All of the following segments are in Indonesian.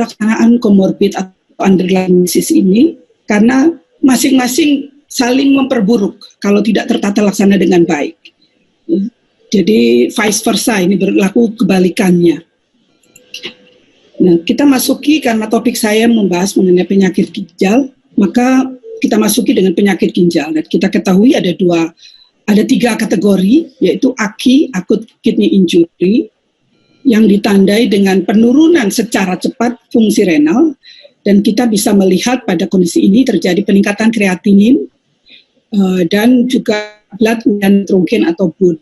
pelaksanaan komorbid atau underlying disease ini, karena masing-masing saling memperburuk kalau tidak tertata laksana dengan baik. Jadi vice versa, ini berlaku kebalikannya. Nah, kita masuki, karena topik saya membahas mengenai penyakit ginjal, maka kita masuki dengan penyakit ginjal. Dan kita ketahui ada 3 kategori, yaitu AKI, acute kidney injury, yang ditandai dengan penurunan secara cepat fungsi renal, dan kita bisa melihat pada kondisi ini terjadi peningkatan kreatinin dan juga blood nitrogen atau BUN.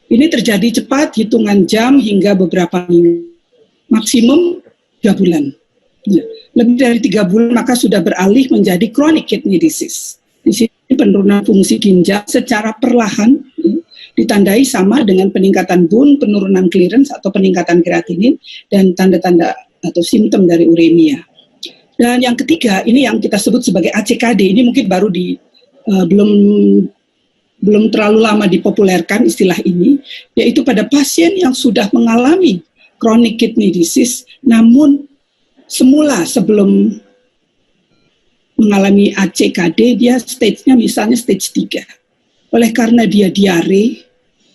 Ini terjadi cepat, hitungan jam hingga beberapa minggu, maksimum 3 bulan. Lebih dari 3 bulan maka sudah beralih menjadi chronic kidney disease. Di sini penurunan fungsi ginjal secara perlahan ditandai sama dengan peningkatan BUN, penurunan clearance atau peningkatan kreatinin, dan tanda-tanda atau simptom dari uremia. Dan yang ketiga, ini yang kita sebut sebagai ACKD, ini mungkin baru belum terlalu lama dipopulerkan istilah ini, yaitu pada pasien yang sudah mengalami chronic kidney disease, namun semula sebelum mengalami ACKD, dia stage-nya misalnya stage 3. Oleh karena dia diare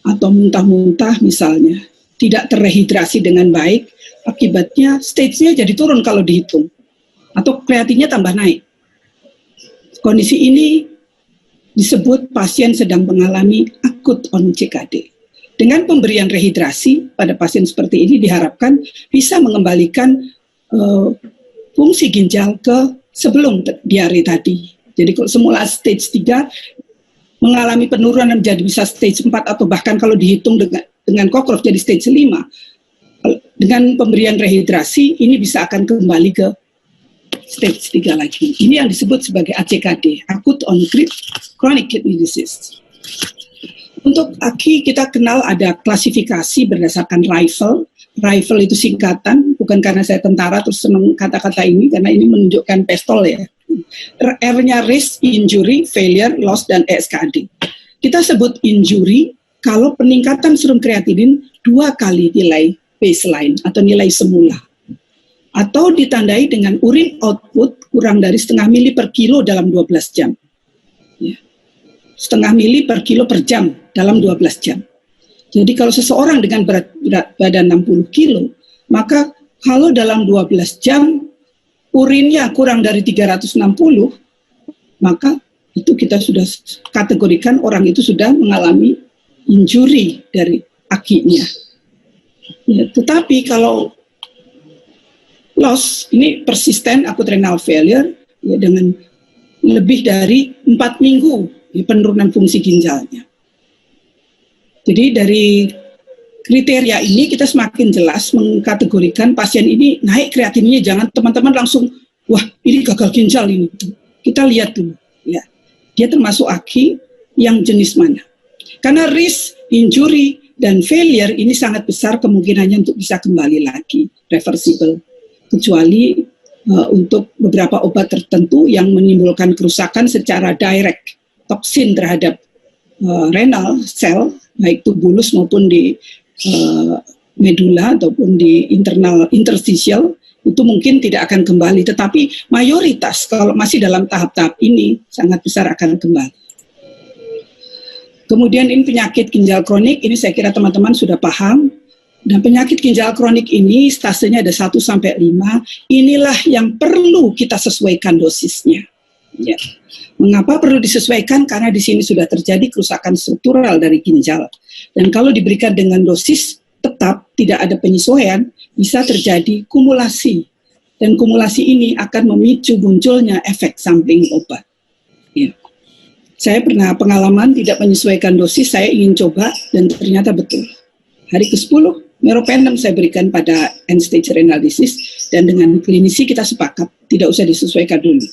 atau muntah-muntah misalnya, tidak terrehidrasi dengan baik, akibatnya stage-nya jadi turun kalau dihitung, atau kreatinnya tambah naik. Kondisi ini disebut pasien sedang mengalami akut on CKD. Dengan pemberian rehidrasi pada pasien seperti ini diharapkan bisa mengembalikan fungsi ginjal ke sebelum diare tadi. Jadi kalau semula stage 3 mengalami penurunan menjadi bisa stage 4 atau bahkan kalau dihitung dengan Cockcroft jadi stage 5. Dengan pemberian rehidrasi ini bisa akan kembali ke stage 3 lagi. Ini yang disebut sebagai ACKD, acute on chronic kidney disease. Untuk AKI kita kenal ada klasifikasi berdasarkan rifle. Rifle itu singkatan, bukan karena saya tentara terus senang kata-kata ini, karena ini menunjukkan pistol ya. R-nya risk, injury, failure, loss, dan ESKD. Kita sebut injury kalau peningkatan serum kreatinin 2 kali nilai baseline atau nilai semula. Atau ditandai dengan urine output kurang dari 0,5 mili per kilo dalam 12 jam. Ya. 0,5 mili per kilo per jam dalam 12 jam. Jadi kalau seseorang dengan berat badan 60 kilo, maka kalau dalam 12 jam urinnya kurang dari 360, maka itu kita sudah kategorikan orang itu sudah mengalami injury dari akinya. Ya, tetapi kalau loss, ini persisten acute renal failure ya, dengan lebih dari 4 minggu ya, penurunan fungsi ginjalnya. Jadi dari kriteria ini kita semakin jelas mengkategorikan pasien ini naik kreatininnya, jangan teman-teman langsung, wah ini gagal ginjal ini. Kita lihat dulu, ya, dia termasuk AKI yang jenis mana. Karena risk, injury, dan failure ini sangat besar kemungkinannya untuk bisa kembali lagi, reversible. Kecuali untuk beberapa obat tertentu yang menimbulkan kerusakan secara direct, toksin terhadap renal cell, baik tubulus maupun di medula ataupun di internal interstitial, itu mungkin tidak akan kembali. Tetapi mayoritas kalau masih dalam tahap-tahap ini sangat besar akan kembali. Kemudian ini penyakit ginjal kronik, ini saya kira teman-teman sudah paham. Dan penyakit ginjal kronik ini stasenya ada 1-5. Inilah yang perlu kita sesuaikan dosisnya. Ya. Mengapa perlu disesuaikan? Karena di sini sudah terjadi kerusakan struktural dari ginjal. Dan kalau diberikan dengan dosis tetap, tidak ada penyesuaian, bisa terjadi kumulasi. Dan kumulasi ini akan memicu munculnya efek samping obat. Ya. Saya pernah pengalaman tidak menyesuaikan dosis, saya ingin coba dan ternyata betul. Hari ke-10, meropenem saya berikan pada end-stage renal disease, dan dengan klinisi kita sepakat, tidak usah disesuaikan dulu.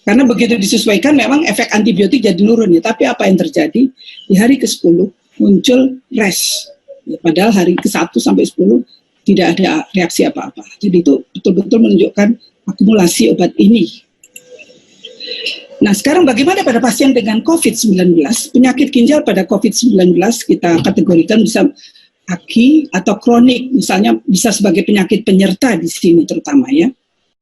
Karena begitu disesuaikan memang efek antibiotik jadi nurun ya, tapi apa yang terjadi? Di hari ke-10 muncul rash, ya, padahal hari ke-1 sampai 10 tidak ada reaksi apa-apa. Jadi itu betul-betul menunjukkan akumulasi obat ini. Nah sekarang bagaimana pada pasien dengan COVID-19? Penyakit ginjal pada COVID-19 kita kategorikan bisa aki atau kronik, misalnya bisa sebagai penyakit penyerta di sini terutama ya.